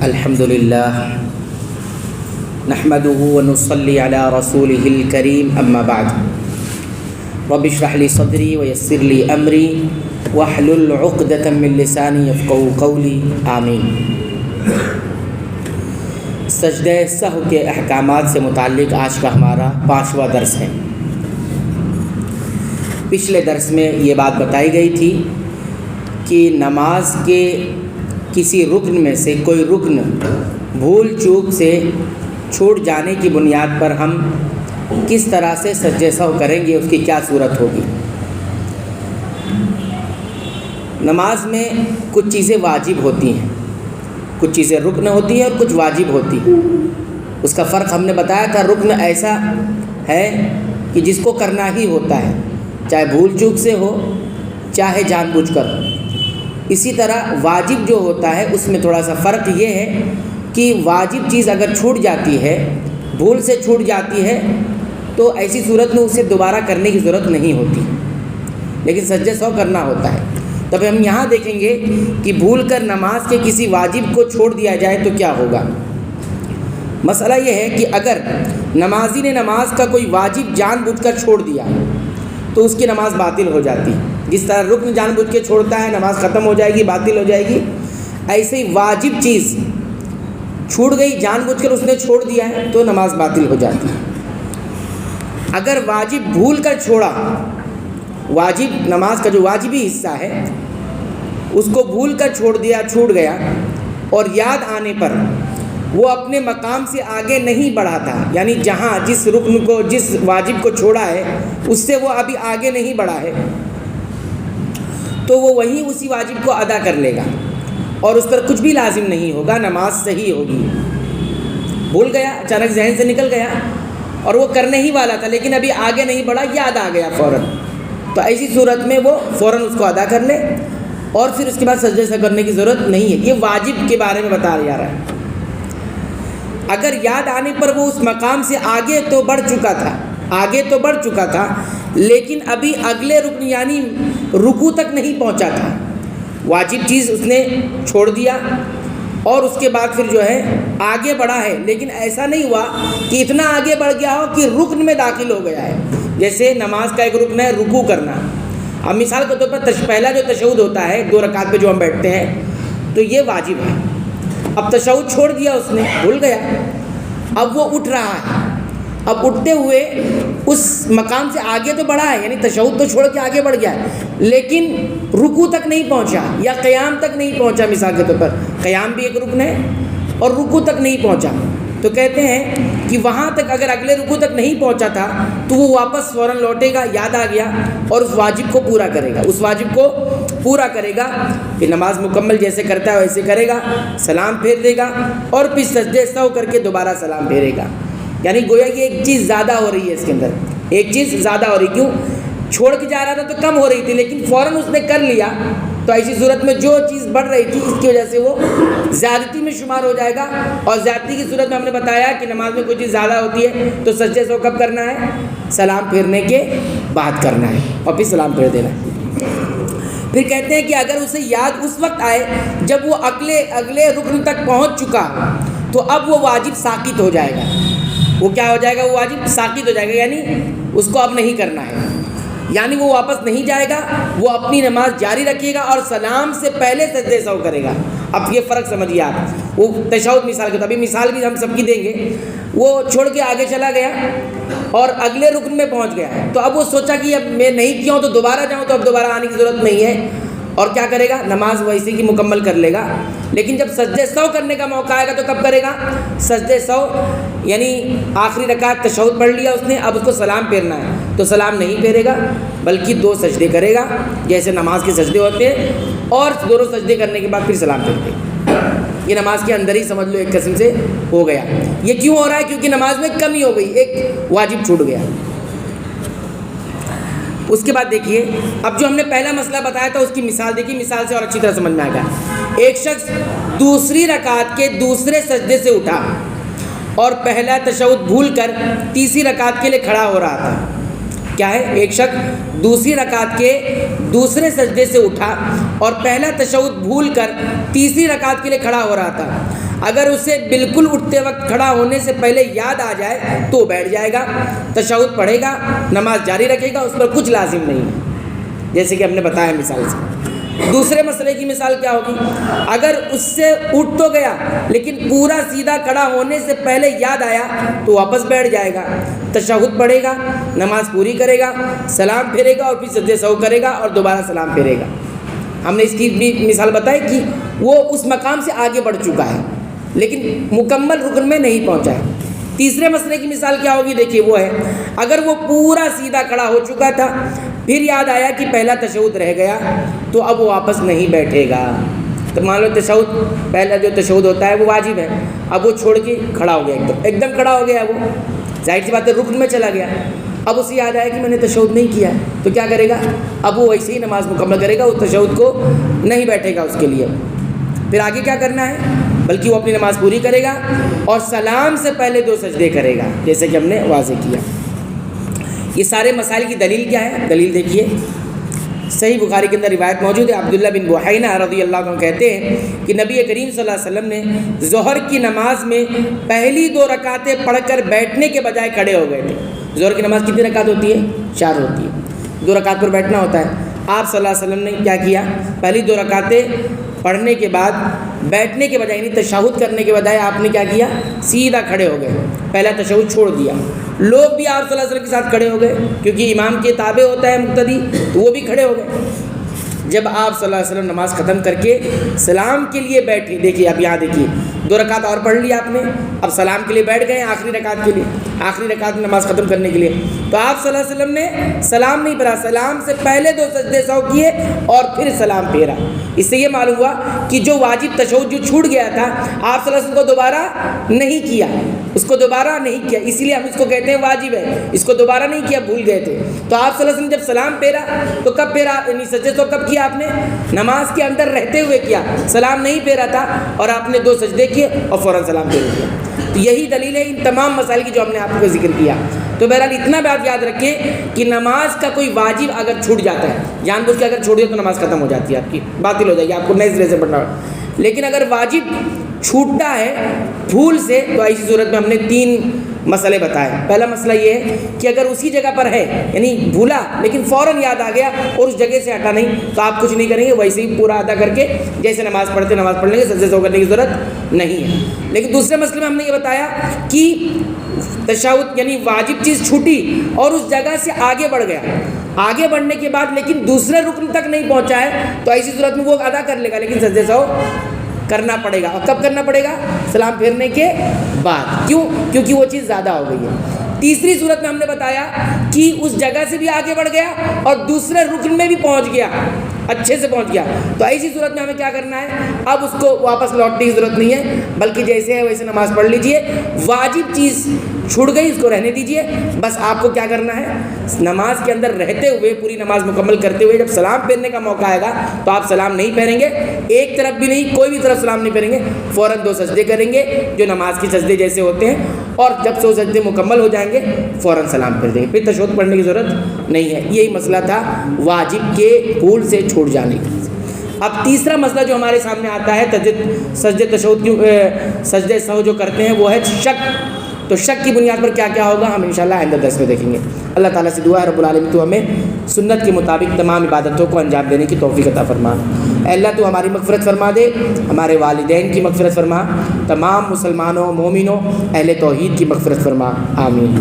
الحمدللہ نحمدہ ونصلی علی رسولہ الکریم اما بعد رب اشرح لی صدری ویسر لی امری واحلل عقدۃ من لسانی یفقہوا قولی آمین۔ سجدہ سہو کے احکامات سے متعلق آج کا ہمارا 5واں درس ہے۔ پچھلے درس میں یہ بات بتائی گئی تھی کہ نماز کے کسی رکن میں سے کوئی رکن بھول چوک سے چھوٹ جانے کی بنیاد پر ہم کس طرح سے سجدہ سہو کریں گے، اس کی کیا صورت ہوگی۔ نماز میں کچھ چیزیں واجب ہوتی ہیں، کچھ چیزیں رکن ہوتی ہیں اور کچھ واجب ہوتی ہیں۔ اس کا فرق ہم نے بتایا تھا، رکن ایسا ہے کہ جس کو کرنا ہی ہوتا ہے، چاہے بھول چوک سے ہو چاہے جان بوجھ کر ہو۔ اسی طرح واجب جو ہوتا ہے اس میں تھوڑا سا فرق یہ ہے کہ واجب چیز اگر چھوٹ جاتی ہے، بھول سے چھوٹ جاتی ہے، تو ایسی صورت میں اسے دوبارہ کرنے کی ضرورت نہیں ہوتی، لیکن سجدہ سہو کرنا ہوتا ہے۔ تب ہم یہاں دیکھیں گے کہ بھول کر نماز کے کسی واجب کو چھوڑ دیا جائے تو کیا ہوگا۔ مسئلہ یہ ہے کہ اگر نمازی نے نماز کا کوئی واجب جان بوجھ کر چھوڑ دیا تو اس کی نماز باطل ہو جاتی ہے۔ جس طرح رکن جان بوجھ کے چھوڑتا ہے نماز ختم ہو جائے گی، باطل ہو جائے گی، ایسے ہی واجب چیز چھوٹ گئی، جان بوجھ کر اس نے چھوڑ دیا ہے تو نماز باطل ہو جاتی ہے۔ اگر واجب بھول کر چھوڑا، واجب نماز کا جو واجبی حصہ ہے اس کو بھول کر چھوڑ دیا، چھوٹ گیا، اور یاد آنے پر وہ اپنے مقام سے آگے نہیں بڑھا تھا، یعنی جہاں جس رکن کو جس واجب کو چھوڑا ہے اس سے وہ ابھی آگے نہیں بڑھا ہے، تو وہ وہیں اسی واجب کو ادا کر لے گا اور اس پر کچھ بھی لازم نہیں ہوگا، نماز صحیح ہوگی۔ بھول گیا، اچانک ذہن سے نکل گیا اور وہ کرنے ہی والا تھا لیکن ابھی آگے نہیں بڑھا، یاد آ گیا فوراً، تو ایسی صورت میں وہ فوراً اس کو ادا کر لے اور پھر اس کے بعد سجدے سے کرنے کی ضرورت نہیں ہے۔ یہ واجب کے بارے میں بتایا جا رہا ہے۔ اگر یاد آنے پر وہ اس مقام سے آگے تو بڑھ چکا تھا لیکن ابھی اگلے رکن یعنی رکوع تک نہیں پہنچا تھا، واجب چیز اس نے چھوڑ دیا اور اس کے بعد پھر جو ہے آگے بڑھا ہے، لیکن ایسا نہیں ہوا کہ اتنا آگے بڑھ گیا ہو کہ رکن میں داخل ہو گیا ہے۔ جیسے نماز کا ایک رکن ہے رکوع کرنا، اب مثال کے طور پر پہلا جو تشہد ہوتا ہے 2 رکعت پہ جو ہم بیٹھتے ہیں تو یہ واجب ہے۔ اب تشہد چھوڑ دیا اس نے، بھول گیا، اب وہ اٹھ رہا ہے، اب اٹھتے ہوئے اس مقام سے آگے تو بڑھا ہے، یعنی تشہد تو چھوڑ کے آگے بڑھ گیا ہے لیکن رکوع تک نہیں پہنچا یا قیام تک نہیں پہنچا۔ مثال کے طور پر قیام بھی ایک رکن ہے اور رکوع تک نہیں پہنچا، تو کہتے ہیں کہ وہاں تک اگر اگلے رکوع تک نہیں پہنچا تھا تو وہ واپس فوراً لوٹے گا، یاد آ گیا، اور اس واجب کو پورا کرے گا کہ نماز مکمل جیسے کرتا ہے ویسے کرے گا، سلام پھیر دے گا اور پھر سجدہ سہو کر کے دوبارہ سلام پھیرے گا۔ یعنی گویا کہ ایک چیز زیادہ ہو رہی ہے، اس کے اندر ایک چیز زیادہ ہو رہی، کیوں چھوڑ کے جا رہا تھا تو کم ہو رہی تھی لیکن فوراً اس نے کر لیا، تو ایسی صورت میں جو چیز بڑھ رہی تھی اس کی وجہ سے وہ زیادتی میں شمار ہو جائے گا، اور زیادتی کی صورت میں ہم نے بتایا کہ نماز میں کوئی چیز زیادہ ہوتی ہے تو سجدہ سہو کب کرنا ہے؟ سلام پھیرنے کے بعد کرنا ہے اور پھر سلام پھیر دینا ہے۔ پھر کہتے ہیں کہ اگر اسے یاد اس وقت آئے جب وہ اگلے رکن تک پہنچ چکا تو اب وہ واجب ساقط ہو جائے گا۔ وہ کیا ہو جائے گا؟ وہ واجب ساقط ہو جائے گا، یعنی اس کو اب نہیں کرنا ہے، یعنی وہ واپس نہیں جائے گا، وہ اپنی نماز جاری رکھے گا اور سلام سے پہلے سجدہ سہو کرے گا۔ اب یہ فرق سمجھیے آپ، وہ تشہد مثال کے، ابھی مثال بھی ہم سب کی دیں گے، وہ چھوڑ کے آگے چلا گیا اور اگلے رکن میں پہنچ گیا ہے، تو اب وہ سوچا کہ اب میں نہیں کیا ہوں تو دوبارہ جاؤں، تو اب دوبارہ آنے کی ضرورت نہیں ہے، اور کیا کرے گا؟ نماز ویسے کی مکمل کر لے گا۔ لیکن جب سجدہ سہو کرنے کا موقع آئے گا تو کب کرے گا؟ سجدہ سہو یعنی آخری رکعت تشہد پڑھ لیا اس نے، اب اس کو سلام پھیرنا ہے تو سلام نہیں پھیرے گا بلکہ 2 سجدے کرے گا جیسے نماز کے سجدے ہوتے ہیں، اور دونوں سجدے کرنے کے بعد پھر سلام پھیرتے ہیں۔ یہ نماز کے اندر ہی سمجھ لو ایک قسم سے ہو گیا۔ یہ کیوں ہو رہا ہے؟ کیونکہ نماز میں کمی ہو گئی، ایک واجب چھوٹ گیا۔ اس کے بعد دیکھیے، اب جو ہم نے پہلا مسئلہ بتایا تھا اس کی مثال دیکھیے، مثال سے اور اچھی طرح سمجھ میں آئے گا۔ ایک شخص دوسری رکعت کے دوسرے سجدے سے اٹھا اور پہلا تشہد بھول کر تیسری رکعت کے لیے کھڑا ہو رہا تھا۔ کیا ہے؟ ایک شخص دوسری رکعت کے دوسرے سجدے سے اٹھا اور پہلا تشہد بھول کر تیسری رکعت کے لیے کھڑا ہو رہا تھا۔ اگر اسے بالکل اٹھتے وقت کھڑا ہونے سے پہلے یاد آ جائے تو بیٹھ جائے گا، تشہد پڑھے گا، نماز جاری رکھے گا، اس پر کچھ لازم نہیں ہے، جیسے کہ ہم نے بتایا مثال سے۔ دوسرے مسئلے کی مثال کیا ہوگی؟ اگر اس سے اٹھ تو گیا لیکن پورا سیدھا کھڑا ہونے سے پہلے یاد آیا تو واپس بیٹھ جائے گا، تشہد پڑھے گا، نماز پوری کرے گا، سلام پھیرے گا اور پھر سجدے سہو کرے گا اور دوبارہ سلام پھیرے گا۔ ہم نے اس کی بھی مثال بتائی کہ وہ اس مقام سے آگے بڑھ چکا ہے لیکن مکمل رکن میں نہیں پہنچا ہے۔ تیسرے مسئلے کی مثال کیا ہوگی؟ دیکھیے وہ ہے، اگر وہ پورا سیدھا کھڑا ہو چکا تھا، پھر یاد آیا کہ پہلا تشہد رہ گیا تو اب وہ واپس نہیں بیٹھے گا۔ تو مان لو تشہد، پہلا جو تشہد ہوتا ہے وہ واجب ہے، اب وہ چھوڑ کے کھڑا ہو گیا، ایک دم کھڑا ہو گیا، وہ ظاہر سی بات ہے رکن میں چلا گیا۔ اب اسے یاد آیا کہ میں نے تشہد نہیں کیا ہے تو کیا کرے گا؟ اب وہ ویسے ہی نماز مکمل کرے گا، اس تشہد کو نہیں بیٹھے گا اس کے لیے۔ پھر آگے کیا کرنا ہے؟ بلکہ وہ اپنی نماز پوری کرے گا اور سلام سے پہلے 2 سجدے کرے گا، جیسے کہ ہم نے واضح کیا۔ یہ سارے مسائل کی دلیل کیا ہے؟ دلیل دیکھیے، صحیح بخاری کے اندر روایت موجود ہے، عبداللہ بن بحینہ رضی اللہ عنہ کہتے ہیں کہ نبی کریم صلی اللہ علیہ وسلم نے ظہر کی نماز میں پہلی 2 رکعتیں پڑھ کر بیٹھنے کے بجائے کھڑے ہو گئے تھے۔ ظہر کی نماز کتنی رکعت ہوتی ہے؟ 4 ہوتی ہے، 2 رکعت پر بیٹھنا ہوتا ہے۔ آپ صلی اللہ علیہ وسلم نے کیا کیا؟ پہلی 2 رکعتیں پڑھنے کے بعد بیٹھنے کے بجائے، یعنی تشہد کرنے کے بجائے آپ نے کیا کیا؟ سیدھا کھڑے ہو گئے، پہلا تشہد چھوڑ دیا۔ لوگ بھی آپ صلی اللہ علیہ وسلم کے ساتھ کھڑے ہو گئے، کیونکہ امام کے تابع ہوتا ہے مقتدی، تو وہ بھی کھڑے ہو گئے۔ جب آپ صلی اللہ علیہ وسلم نماز ختم کر کے سلام کے لیے بیٹھے، دیکھیے اب یہاں دیکھیے 2 رکعت اور پڑھ لی آپ نے، اب سلام کے لیے بیٹھ گئے آخری رکعت کے لیے، آخری رکعت میں نماز ختم کرنے کے لیے، تو آپ صلی اللہ علیہ وسلم نے سلام نہیں پڑھا، سلام سے پہلے 2 سجدے سہو کیے اور پھر سلام پھیرا۔ اس سے یہ معلوم ہوا کہ جو واجب تشہد جو چھوٹ گیا تھا آپ صلی اللہ علیہ وسلم کو دوبارہ نہیں کیا، اس کو دوبارہ نہیں کیا، اسی لیے ہم اس کو کہتے ہیں واجب ہے، اس کو دوبارہ نہیں کیا، بھول گئے تھے۔ تو آپ صلی اللہ علیہ وسلم جب سلام پھیرا تو کب پھیرا؟ یعنی سجدے تو کب کیا آپ نے؟ نماز کے اندر رہتے ہوئے کیا، سلام نہیں پھیرا تھا اور آپ نے 2 سجدے کیے اور فوراً سلام پھیر دیا۔ تو یہی دلیل ہے ان تمام مسائل کی جو ہم نے آپ کو ذکر کیا۔ تو بہرحال اتنا بات یاد رکھیں کہ نماز کا کوئی واجب اگر چھوٹ جاتا ہے، جان بوجھ کے اگر چھوڑ دیا تو نماز ختم ہو جاتی ہے، آپ کی باطل ہو جائے گی، آپ کو نئے سرے سے پڑھنا ہوگا۔ لیکن اگر واجب چھوٹتا ہے بھول سے تو ایسی صورت میں ہم نے 3 مسئلے بتائے۔ پہلا مسئلہ یہ ہے کہ اگر اسی جگہ پر ہے، یعنی بھولا لیکن فوراً یاد آ گیا اور اس جگہ سے ہٹا نہیں، تو آپ کچھ نہیں کریں گے، ویسے ہی پورا ادا کر کے جیسے نماز پڑھتے نماز پڑھ لیں گے، سجدے سہو کرنے کی ضرورت نہیں ہے۔ لیکن دوسرے مسئلے میں ہم نے یہ بتایا کہ تشہد یعنی واجب چیز چھوٹی اور اس جگہ سے آگے بڑھ گیا، آگے بڑھنے کے بعد لیکن دوسرے رکن تک نہیں پہنچا ہے، تو ایسی صورت میں وہ ادا کر لے گا لیکن سجدے سہو کرنا پڑے گا۔ اور کب کرنا پڑے گا؟ سلام پھیرنے کے بعد۔ کیوں؟ کیونکہ وہ چیز زیادہ ہو گئی ہے۔ تیسری صورت میں ہم نے بتایا کہ اس جگہ سے بھی آگے بڑھ گیا اور دوسرے رکن میں بھی پہنچ گیا، اچھے سے پہنچ گیا، تو ایسی صورت میں ہمیں کیا کرنا ہے؟ اب اس کو واپس لوٹنے کی ضرورت نہیں ہے، بلکہ جیسے ہے ویسے نماز پڑھ لیجئے۔ واجب چیز چھوٹ گئی اس کو رہنے دیجئے، بس آپ کو کیا کرنا ہے؟ نماز کے اندر رہتے ہوئے پوری نماز مکمل کرتے ہوئے جب سلام پھیرنے کا موقع آئے گا تو آپ سلام نہیں پھیریں گے، ایک طرف بھی نہیں، کوئی بھی طرف سلام نہیں پھیریں گے، فوراً 2 سجدے کریں گے جو نماز کے سجدے جیسے ہوتے ہیں، اور جب 2 سجدے مکمل ہو جائیں گے فوراً سلام پھیر دیں گے، پھر تشہد پڑھنے کی ضرورت نہیں ہے۔ یہی مسئلہ تھا واجب کے بھول سے چھوٹ جانے کا۔ اب تیسرا مسئلہ جو ہمارے سامنے آتا ہے سجدے تشہد کی سجدے سہو جو کرتے ہیں وہ ہے شک۔ تو شک کی بنیاد پر کیا کیا ہوگا ہم انشاءاللہ آئندہ درس میں دیکھیں گے۔ اللہ تعالیٰ سے دعا ہے رب العالمین تو ہمیں سنت کے مطابق تمام عبادتوں کو انجام دینے کی توفیق عطا فرما۔ اے اللہ تو ہماری مغفرت فرما دے، ہمارے والدین کی مغفرت فرما، تمام مسلمانوں مومنوں اہل توحید کی مغفرت فرما، آمین۔